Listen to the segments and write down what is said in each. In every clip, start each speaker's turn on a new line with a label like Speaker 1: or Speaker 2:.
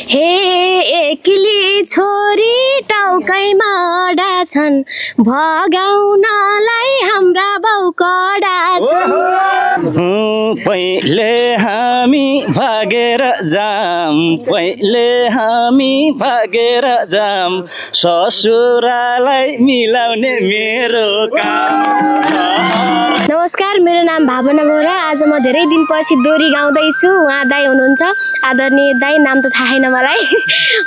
Speaker 1: हे एक्ली छोरी टाउकैमा अडा छन् भगाउनलाई हाम्रा बाउ कडा छन्
Speaker 2: पहिले हामी भागेर जाम पहिले हामी भागेर जाम ससुरालाई मिलाउने मेरो काम।
Speaker 1: नमस्कार, मेरो नाम भावना बोरा। आज म धेरै दिनपछि दोरी गाउँदैछु। उहाँ दाइ हुनुहुन्छ, आदरणीय दाइ, नाम त थाहा छैन मलाई।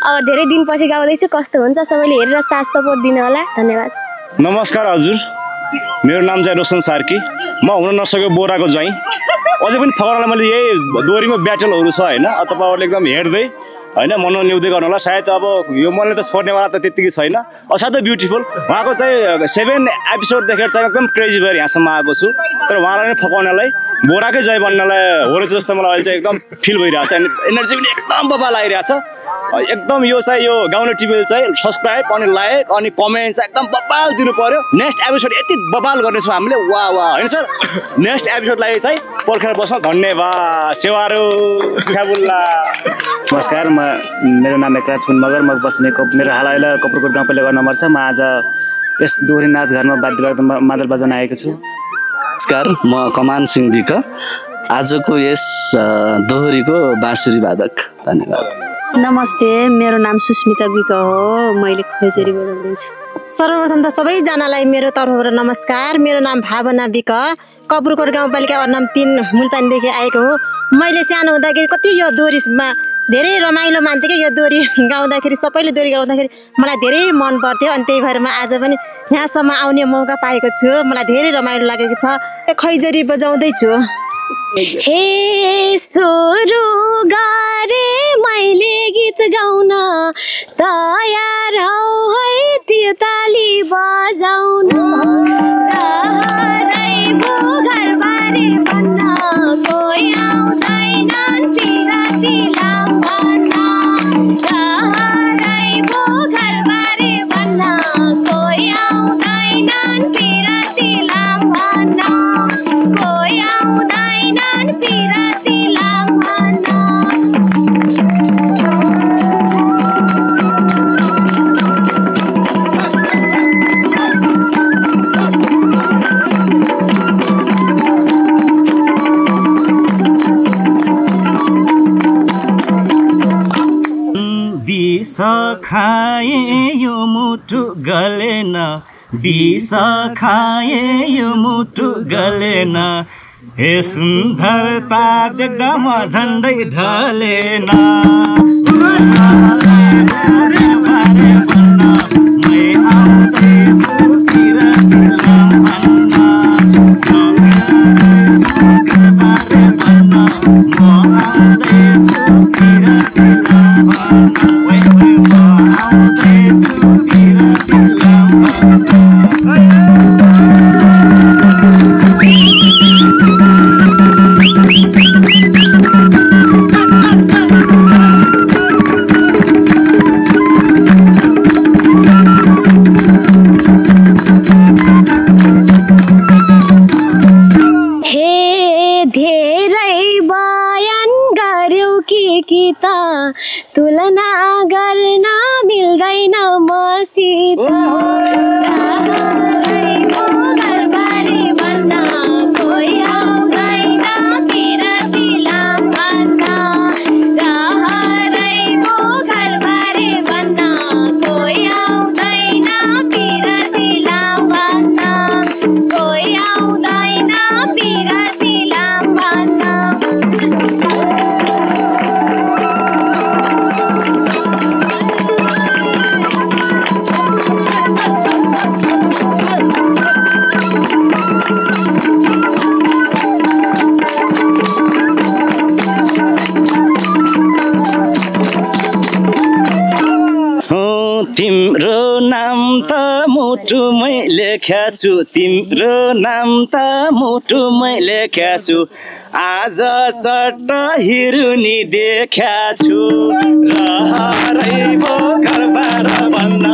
Speaker 1: अब धेरै दिनपछि गाउँदैछु, कस्तो हुन्छ सबैले हेरेर साथ सपोर्ट दिनु होला। धन्यवाद।
Speaker 2: नमस्कार हजुर, मेरो नाम चाहिँ रोशन सार्की। म हुन नसकेको बोराको ज्वाइँ। अझै पनि फकरालाई मैले यही दोरीमा ब्याटलहरू छ होइन, तपाईँहरूले एकदम हेर्दै होइन मनोरञ्जन ल्याउँदै गर्नु होला। सायद अब यो मनले त छोड्नेवाला त त्यत्तिकै छैन, असाध्यै ब्युटिफुल। उहाँको चाहिँ 7 एपिसोड देखेर चाहिँ एकदम क्रेजी भएर यहाँसम्म आएको छु। तर उहाँलाई नै फकाउनलाई, बोराकै जय बन्नलाई हो रहेछ जस्तो मलाई अहिले चाहिँ एकदम फिल भइरहेको छ। एनर्जी पनि एकदम बबाल आइरहेको छ एकदम। यो चाहिँ यो गाउँले टिभीले चाहिँ सब्सक्राइब अनि लाइक अनि कमेन्ट चाहिँ एकदम बबाल दिनु पर्यो। नेक्स्ट एपिसोड यति बबाल गर्नेछौँ हामीले, वाह वाह होइन सर। नेक्स्ट एपिसोडलाई चाहिँ पर्खेर बस्न। धन्यवाद। सेवारो ख्याबुल्ला।
Speaker 3: नमस्कार, मेरो नाम एकराज पुन मगर। म बस्ने मेरो हाल अहिले कपुरकोट गाउँपालिका नम्बर छ। म आज यस दोहोरी नाचघरमा वाद्यवादक मादल बजाउन आएको छु।
Speaker 4: नमस्कार, म कमान सिंह विक, आजको यस दोहोरीको बाँसुरी वादक। धन्यवाद।
Speaker 5: नमस्ते, मेरो नाम सुस्मिता विक हो। मैले खैँजडी बजाउँदैछु।
Speaker 6: सर्वप्रथम त सबैजनालाई मेरो तर्फबाट नमस्कार। मेरो नाम भावना विक, कपुरकोट गाउँपालिका वार्ड नम्बर 3 मुलतानीदेखि आएको हो। मैले सानो हुँदाखेरि कति यो दोरीमा धेरै रमाइलो मान्थेँ कि यो दोरी गाउँदाखेरि, सबैले दोरी गाउँदाखेरि मलाई धेरै मन पर्थ्यो। अनि त्यही भएर म आज पनि यहाँसम्म आउने मौका पाएको छु। मलाई धेरै रमाइलो लागेको छ। खैँजडी बजाउँदैछु।
Speaker 1: हे सुरु गरे मैले गीत गाउन, तयार हौ है त्यो ताली बजाउन। घरबारे भन्न कोही आउँदैनन् पिराती लाम्भन। घरबारे भन्न कोही आउँदैनन् पिराती लाम्भन। कोही आउँदैनन् पिराती लाम्भन।
Speaker 2: विष खाए यो मुटु गलेन, विष खाए यो मुटु गलेन। हे सुन्दरता देख्दा म झन्डै ढलेन।
Speaker 1: तुलना गर्न मिल्दैन मसित। घरबारे भन्न कोही आउँदैन पिराती लाम्भन। घरबारे भन्न कोही आउँदैन पिराती लाम्भन। कोही आउँदैन पिराती लाम्भन।
Speaker 2: तिम्रो नाम त मुटुमै लेख्या छु, तिम्रो नाम त मुटुमै लेख्या छु। आज चट्ट हिरुनी देख्या छु। रहरै भो घरबार भन्न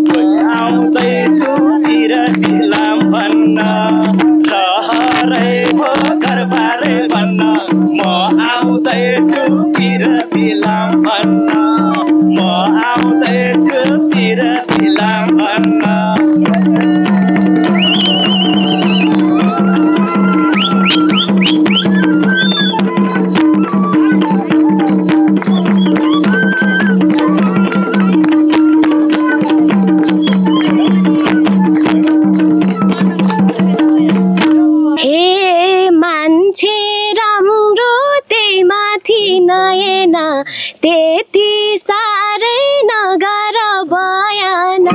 Speaker 2: कोही आउँदैछु पिराती लाम्भन। रहरै भो घरबार भन्न म आउँदैछु पिराती लाम्भन।
Speaker 1: त्यति साह्रै नगर बयान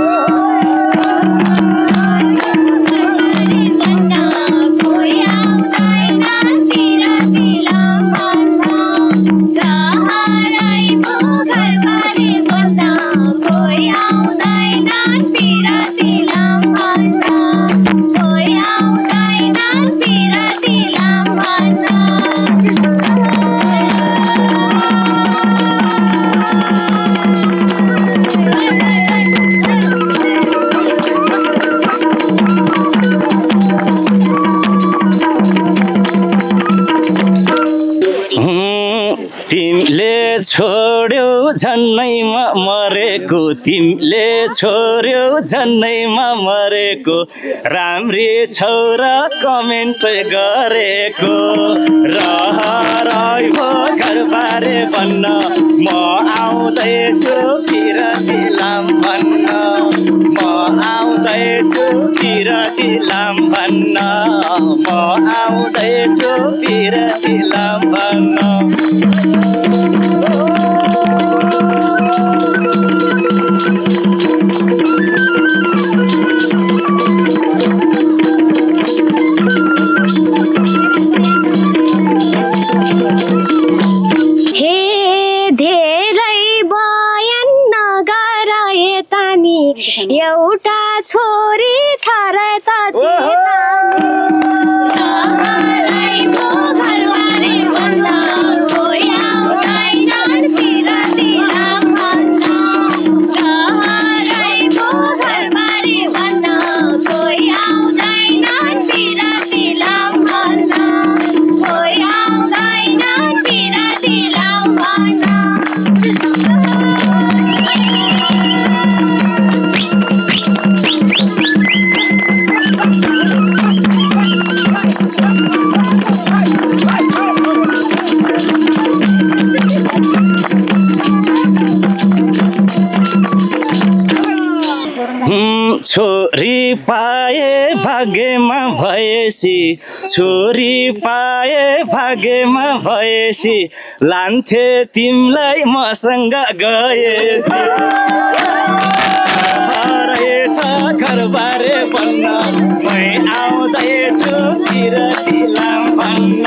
Speaker 4: छोड्यौ झन्नैमा मरेको तिमीले छोड्यौ झन्नैमा मरेको राम्री छौरा कमेन्ट गरेको रहरै भो घरबारे भन्न म आउँदैछु पिरती लाम भन्न म आउँदैछु पिरती लाम भन्न म आउँदैछु पिरती लाम भन्न
Speaker 1: एउटा छोरी छ र त
Speaker 4: छोरी पाए भाग्यमा भएसी छोरी पाए भाग्यमा भएसी लान्थे तिमीलाई मसँग गएसी रहेछ घरबारे भन्न मै आउँदैछु पिरती लाम भन्न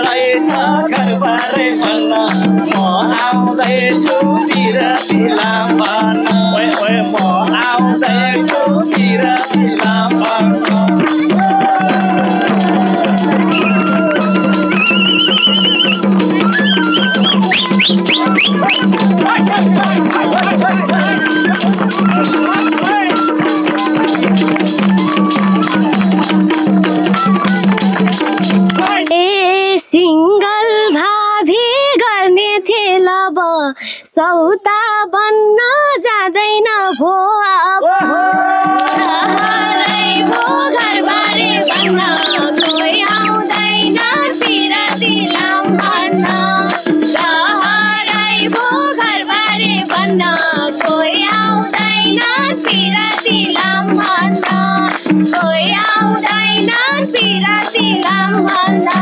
Speaker 4: रहेछ घरबारे भन्न म आउँदैछु पिरती लाम भन्न म आउँदैछु पिरती लाम भन्न
Speaker 1: सिंगल भाभी गर्ने थिए लब सौता बन्न जाँदैन भो अब भो घरबारे भन्न कोही आउँदैन पिरती लाम भन्न भो घरबारे भन्न कोही आउँदैन पिरती लाम भन्न कोही आउँदैन पिरती लाम भन्न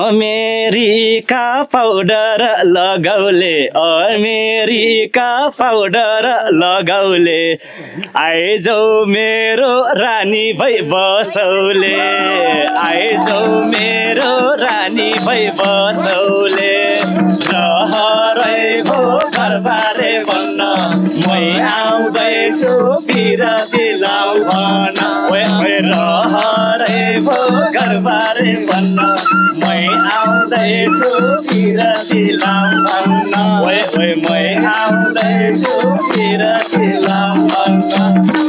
Speaker 4: अमेरिका पाउडर लगाउले अमेरिका पाउडर लगाउले आइजौ मेरो रानी भई बसौले आइजौ मेरो रानी भई बसौले रहरै भो घरबारे भन्न मै आउँदैछु पिरती लाम भन्न रहरै भो घरबारे भन्न मै आउँदैछु पिरती लाम भन्न मै आउँदैछु पिरती लाम भन्न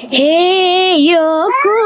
Speaker 1: हे यो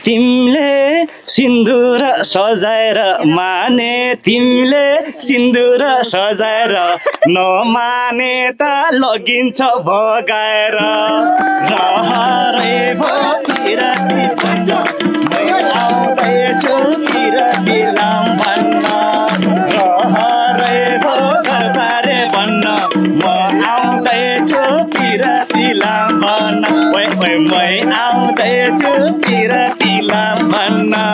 Speaker 4: तिमीले सिन्दुर सजाएर माने तिमीले सिन्दुर सजाएर नमाने त लगिन्छ भगाएर रहरै भो किराती भन्न मै आउँदैछु किराती लाम भन्न रहरै भो घरबारे भन्न म आउँदैछु किराती लाम भन्न ओइ ओइ मै आउँदैछु किराती लाम भन्न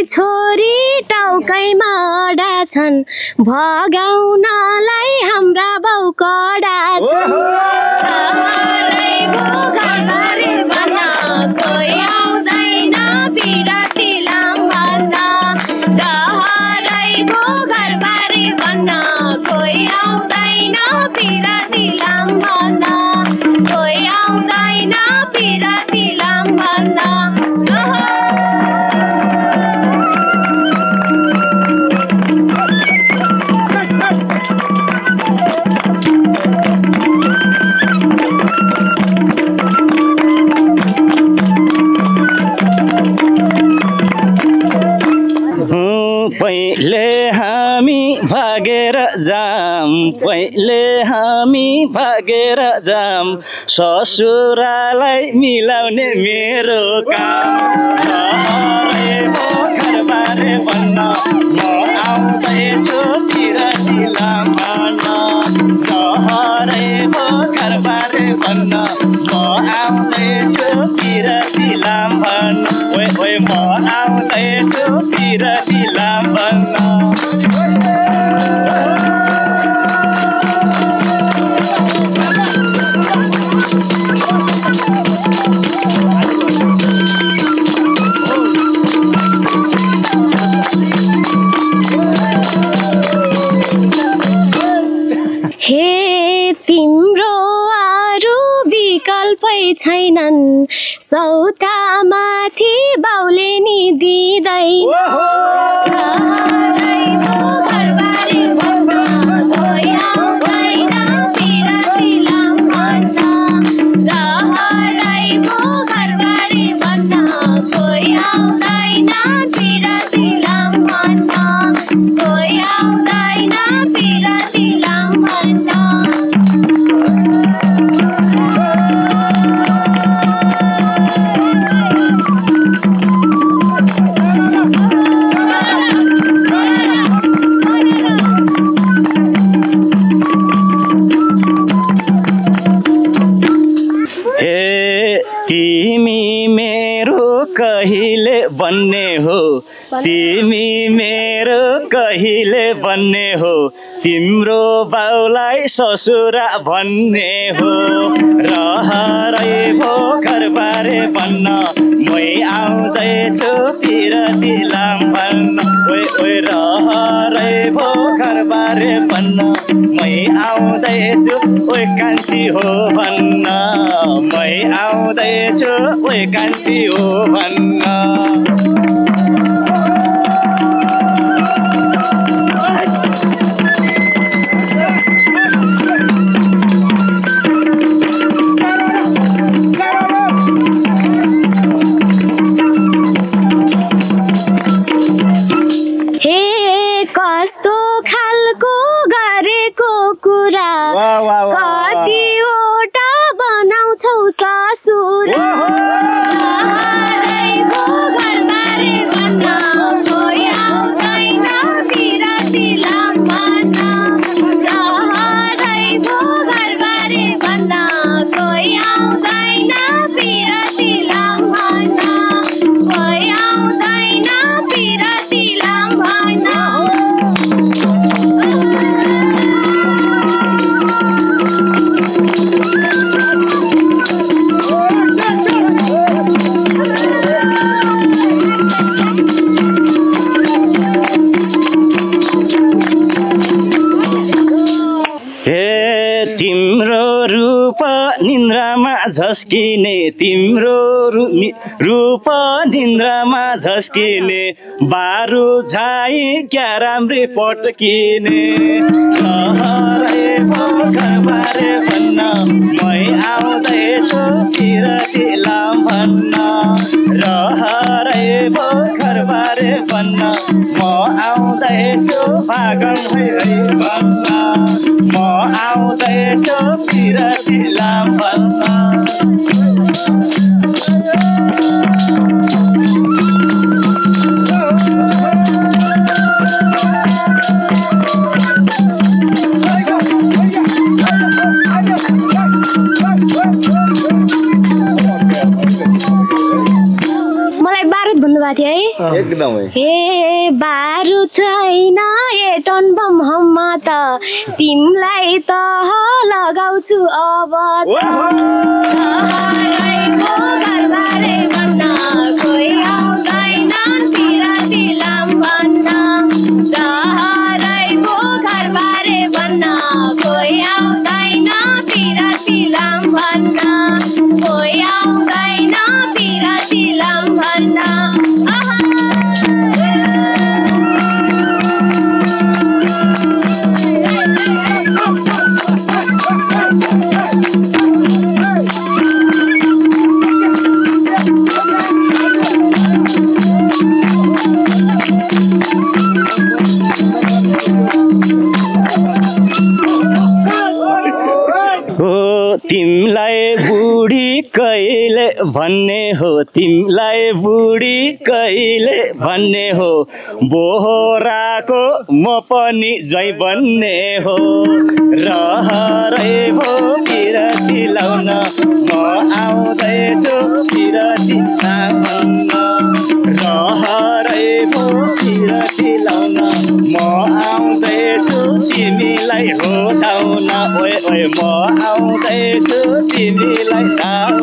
Speaker 1: छोरी टाउकैमा अडा छन् भगाउनलाई हाम्रा बाउ कडा छन् घरबारे भन्न कोही आउँदैन बिराती लाम भन्न रहरै भो घरबारे भन्न कोही आउँदैन बिराती लाम भन्न कोही आउँदैन बिराती लाम भन्न
Speaker 4: पहिले हामी भागेर जाम पहिले हामी भागेर जाम ससुरालाई मिलाउने मेरो काम रहरै भो घरबारे भन्न म आउँदैछु किराती लाम भन्न रहरै भो घरबारे भन्न म आउँदैछु किराती लाम भन्न ओइ ओइ म आउँदैछु किराती लाम भन्न
Speaker 1: हे तिम्रो अरू विकल्पै छैनन् सौतामाथि बाउले नि दिँदैन
Speaker 4: बन्ने हो तिमी मेरो कहिले बन्ने हो तिम्रो बाउलाई ससुरा भन्ने हो रहरै भो घरबारे भन्न मै आउँदैछु किराती लाम भन्न ओइ ओइ रहरै भो घरबारे भन्न मै आउँदैछु ओइ कान्छी हो भन्न मै आउँदैछु ओइ कान्छी हो भन्न
Speaker 1: कतिवटा बनाउँछौ ससुर रहरै भो घरबारे भन्न कोही आउँदैन बिराती लाम भन्न रहरै भो घरबारे भन्न कोही आउँदैन बिराती लाम भन्न कोही आउँदैन बिराती लाम भन्न
Speaker 7: झस्किने तिम्रो रूप निन्द्रामा झस्किने बारु झाई क्या राम्री पटकिने लहरै पोखरबारे भन्न मै आउँदैछु पिरती लाम भन्न रहरै पोखरबारे भन्न म आउँदैछु फागन है भन्न म आउँदैछु पिरती लाम भन्न
Speaker 1: मलाई बारुद भन्नुभएको थियो है
Speaker 2: एकदमै
Speaker 1: हे बारुद होइन ए टन बम हममा त तिमीलाई त लगाउँछु अब रहरैको घरबारे भन्न कोही आउँदैन पिरती लाम भन्न रहरैको घरबारे भन्न कोही आउँदैन पिरती लाम भन्न कोही आउँदैन पिरती लाम भन्न
Speaker 7: तिमलाई बुढी कहिले भन्ने हो तिमलाई बुढी कहिले भन्ने हो बोहराको म पनि जै बन्ने हो रहरै भो पिरती लाउन म आउँदैछु पिरती भन्न रहरै भो पिरती लाउन म आउँदैछु तिमीलाई हो धाउन ओए ओए म आउँदैछु तिमीलाई धाउन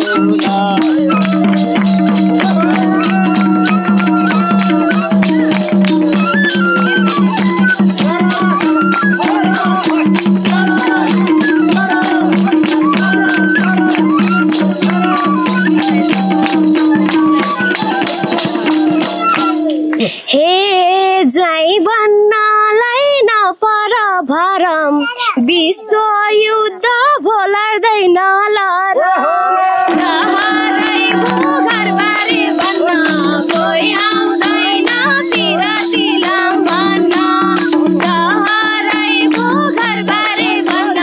Speaker 1: हे ज्वाइँ बन्नलाई नपर भरम विश्वयुद्ध भोलार्दैन रहरै भो घरबारे भन्न कोही आउँदैन पिरती लाम भन्न रहरै भो घरबारे भन्न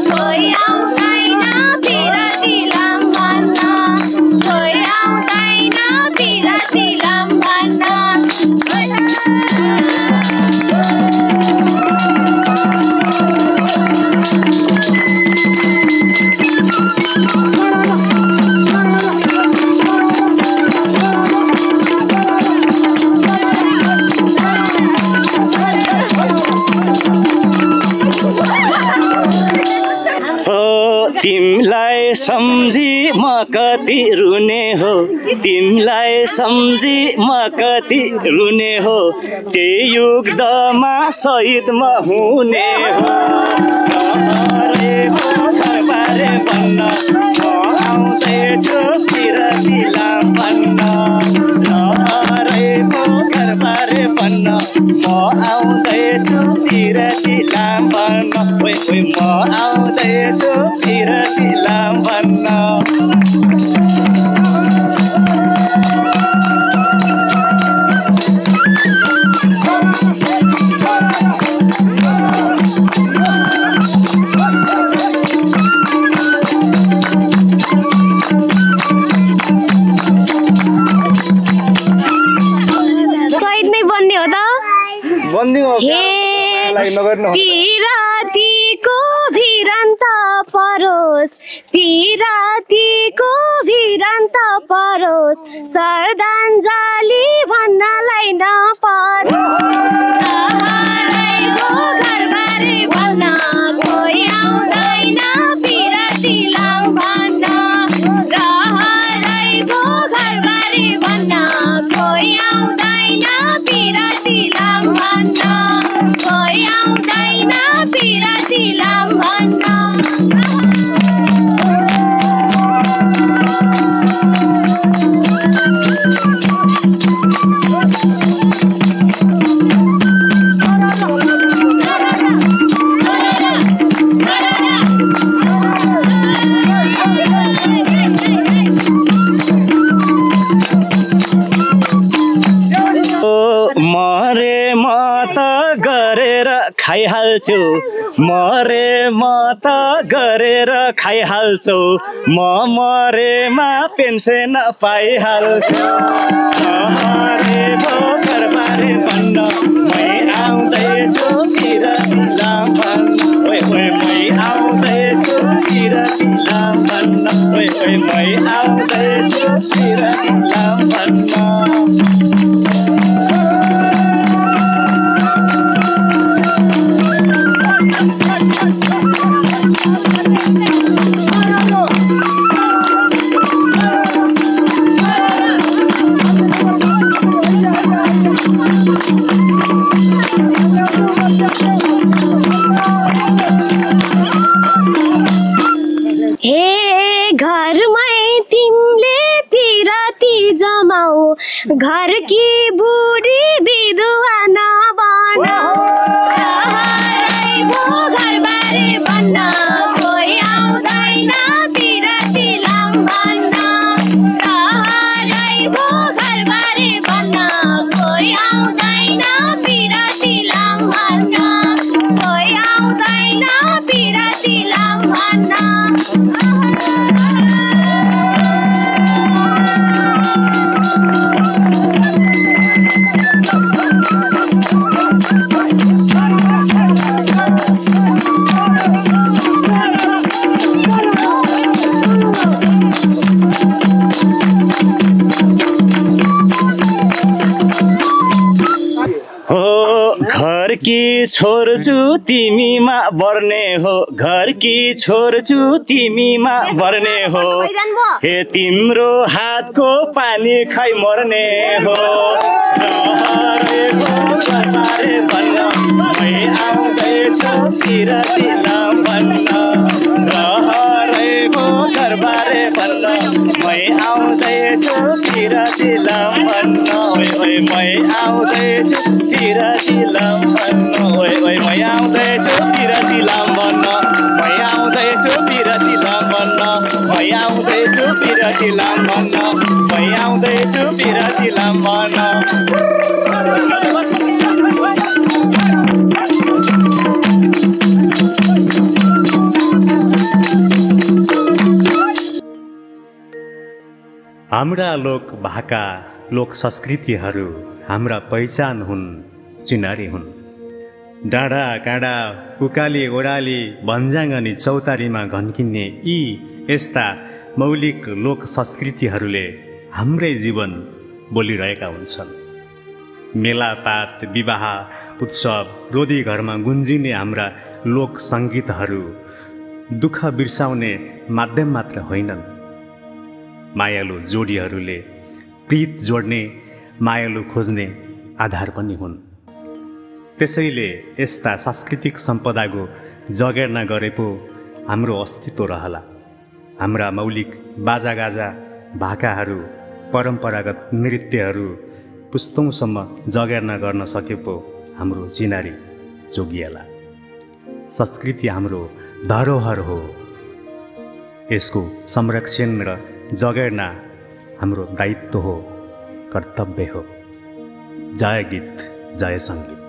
Speaker 1: कोही आउँदैन पिरती लाम भन्न कोही आउँदैन पिरती लाम भन्न
Speaker 7: तिमलाई सम्झी म कति रुने हो तिमलाई सम्झी म कति रुने हो त्यही युद्धमा शहीद म हुने हो रहरै भो घरबारे भन्न म आउँदैछु पिरती लाम भन्न रहरै भो घरबारे भन्न म आउँदैछु पिरती लाम भन्न ओइ ओइ म आउँदैछु पिरती लाम भन्न
Speaker 1: शहीद नै बन्ने हो त
Speaker 2: बन्दी हो
Speaker 1: हे पिरातीको भिरान्त परोस् पिरातीको भिरान्त परोस् श्रद्धाञ्जली भन्नलाई नपरोस् रहरै भो घरबारे भन्न कोही आउँदैन पिरती लाम भन्न रहरै भो घरबारे भन्न कोही आउँदैन पिरती लाम भन्न कोही आउँदैन पिरती लाम भन्न
Speaker 7: गरेर खाइहाल्छु मरे म त गरेर खाइहाल्छु म मरेमा पेन्सन पाइहाल्छु मरे भो घरबारे भन्न मै आउँदैछु पिरतिलाम भन्न ओइ ओइ मै आउँदैछु पिरतिलाम भन्न ओइ ओइ मै आउँदैछु पिरतिलाम भन्न
Speaker 1: हे घरमै तिमीले पिराती जमाऊ घर की बुढी विधवा नबनाऊ घरबारे भन्न कोही आउँदैन पिरातीलाम भन्न घरबारे भन्न कोही आउँदैन पिरातीलाम भन्न कोही आउँदैन पिरातीलाम भन्न
Speaker 7: घर की छोर्छु तिमीमा बर्ने हो घर की छोर्छु तिमीमा बर्ने हो हे तिम्रो हातको पानी खाइ मर्ने हो घरबारे भन्न मै आउँदैछु पिरतिलाम भन्न रहरेको घरबारे भन्न मै आउँदैछु पिरतिलाम भन्न ओइ ओइ मै आउँदैछु पिरतिलाम भन्न ओइ ओइ मै आउँदैछु पिरतिलाम भन्न मै आउँदैछु पिरतिलाम भन्न मै आउँदैछु पिरतिलाम भन्न मै आउँदैछु पिरतिलाम भन्न
Speaker 8: हाम्रा लोक भाका लोक संस्कृतिहरू हाम्रा पहिचान हुन् चिनारी हुन् डाँडा काँडा उकाली ओह्राली भन्ज्याङ अनि चौतारीमा घन्किने यी यस्ता मौलिक लोक संस्कृतिहरूले हाम्रै जीवन बोलिरहेका हुन्छन् मेलापात विवाह उत्सव रोदी घरमा गुन्जिने हाम्रा लोक सङ्गीतहरू दुःख बिर्साउने माध्यम मात्र होइनन् मायालु जोडीहरूले प्रीत जोड्ने मायालु खोज्ने आधार पनि हुन् त्यसैले यस्ता सांस्कृतिक सम्पदाको जगेर्ना गरे पो हाम्रो अस्तित्व रहला हाम्रा मौलिक बाजागाजा भाकाहरू परम्परागत नृत्यहरू पुस्तौँसम्म जगेर्ना गर्न सके पो हाम्रो चिनारी जोगिएला संस्कृति हाम्रो धरोहर हो यसको संरक्षण र जगेर्ना हाम्रो दायित्व हो कर्तव्य हो जय गीत जय सङ्गीत